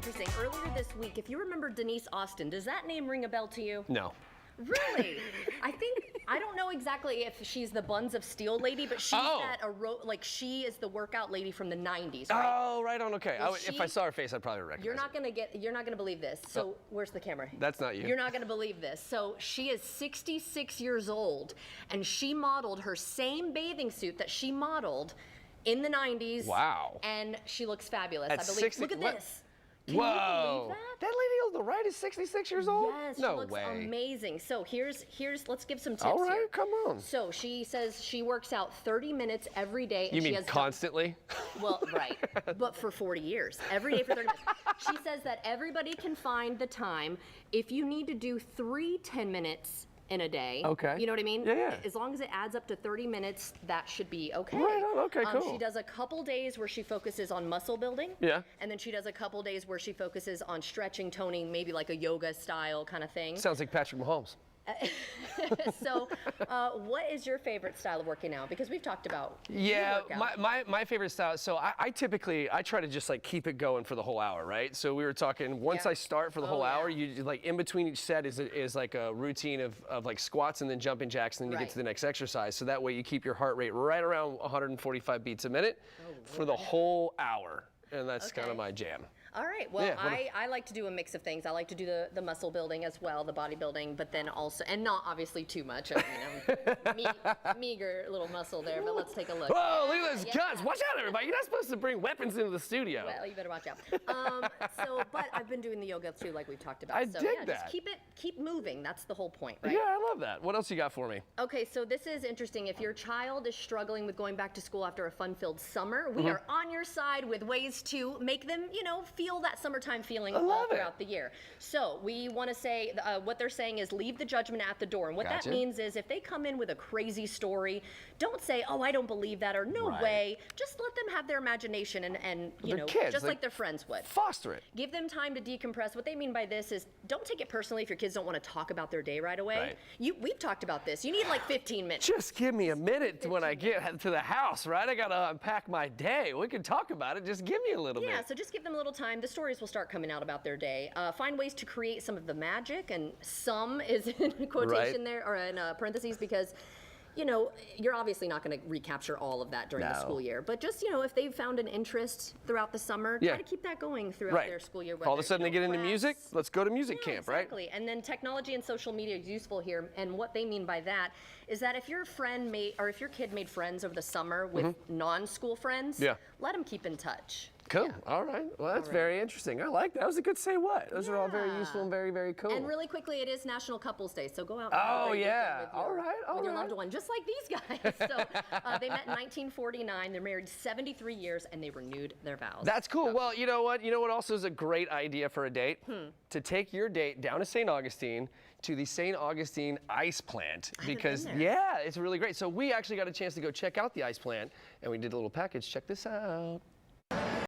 interesting. Earlier this week, if you remember Denise Austin, does that name ring a bell to you? No. Really? I don't know exactly if she's the Buns of Steel lady, but she's she is the workout lady from the 90s, right? Oh, right on, okay. If I saw her face, I'd probably recognize You're not gonna believe this. So where's the camera? That's not you. You're not gonna believe this. So she is 66 years old, and she modeled her same bathing suit that she modeled in the 90s. Wow. And she looks fabulous, At I believe. 60 Look at this. Can Whoa. you believe that? That lady on the right is 66 years old? Yes, no she looks way. amazing. So here's let's give some tips All right, here. come on. So she says she works out 30 minutes every day. And You she mean has constantly? Well, right, but for 40 years, every day for 30 minutes. She says that everybody can find the time. If you need to do 3 10 minutes in a day. Okay. You know what I mean? Yeah, yeah. As long as it adds up to 30 minutes, that should be okay. Right on, okay, cool. She does a couple days where she focuses on muscle building. Yeah. And then she does a couple days where she focuses on stretching, toning, maybe like a yoga style kind of thing. Sounds like Patrick Mahomes. So, what is your favorite style of working out? Because we've talked about my favorite style. So I typically try to just like keep it going for the whole hour, right? So we were talking once I start for the whole hour, you like in between each set is like a routine of like squats and then jumping jacks, and then you get to the next exercise. So that way you keep your heart rate right around 145 beats a minute for the whole hour, and that's kind of my jam. All right. Well, I like to do a mix of things. I like to do the muscle building as well, the bodybuilding, but then also, and not obviously too much. I mean, I'm meager little muscle there, but let's take a look. Whoa, look at those guns. Watch out, everybody. You're not supposed to bring weapons into the studio. Well, you better watch out. But I've been doing the yoga too, like we've talked about. I dig that. Just keep moving. That's the whole point, right? Yeah, I love that. What else you got for me? Okay, so this is interesting. If your child is struggling with going back to school after a fun-filled summer, we are on your side with ways to make them, feel that summertime feeling all throughout the year. So we want to say, what they're saying is leave the judgment at the door. And what that means is if they come in with a crazy story, don't say, oh, I don't believe that, or no way. Just let them have their imagination and kids, just like their friends would. Foster it. Give them time to decompress. What they mean by this is don't take it personally if your kids don't want to talk about their day right away. We've talked about this. You need like 15 minutes. Just give me a minute when I get to the house, right? I got to unpack my day. We can talk about it. Just give me a little bit. Yeah, so just give them a little time. The stories will start coming out about their day. Find ways to create some of the magic, and some is in quotation there, or in parentheses, because you're obviously not going to recapture all of that during the school year. But just, if they've found an interest throughout the summer, try to keep that going throughout their school year. All of a sudden they get into music, let's go to music camp, right? Exactly. And then technology and social media is useful here. And what they mean by that is that if your friend if your kid made friends over the summer with non-school friends, let them keep in touch. Cool. All right. Well, that's very interesting. I like that. That was a good say what. Those are all very useful and very, very cool. And really quickly, it is National Couples Day, so go out and with your your loved one, just like these guys. So they met in 1949. They're married 73 years, and they renewed their vows. That's cool. So, well, you know what? You know what also is a great idea for a date? To take your date down to St. Augustine to the St. Augustine ice plant, because it's really great. So we actually got a chance to go check out the ice plant, and we did a little package. Check this out.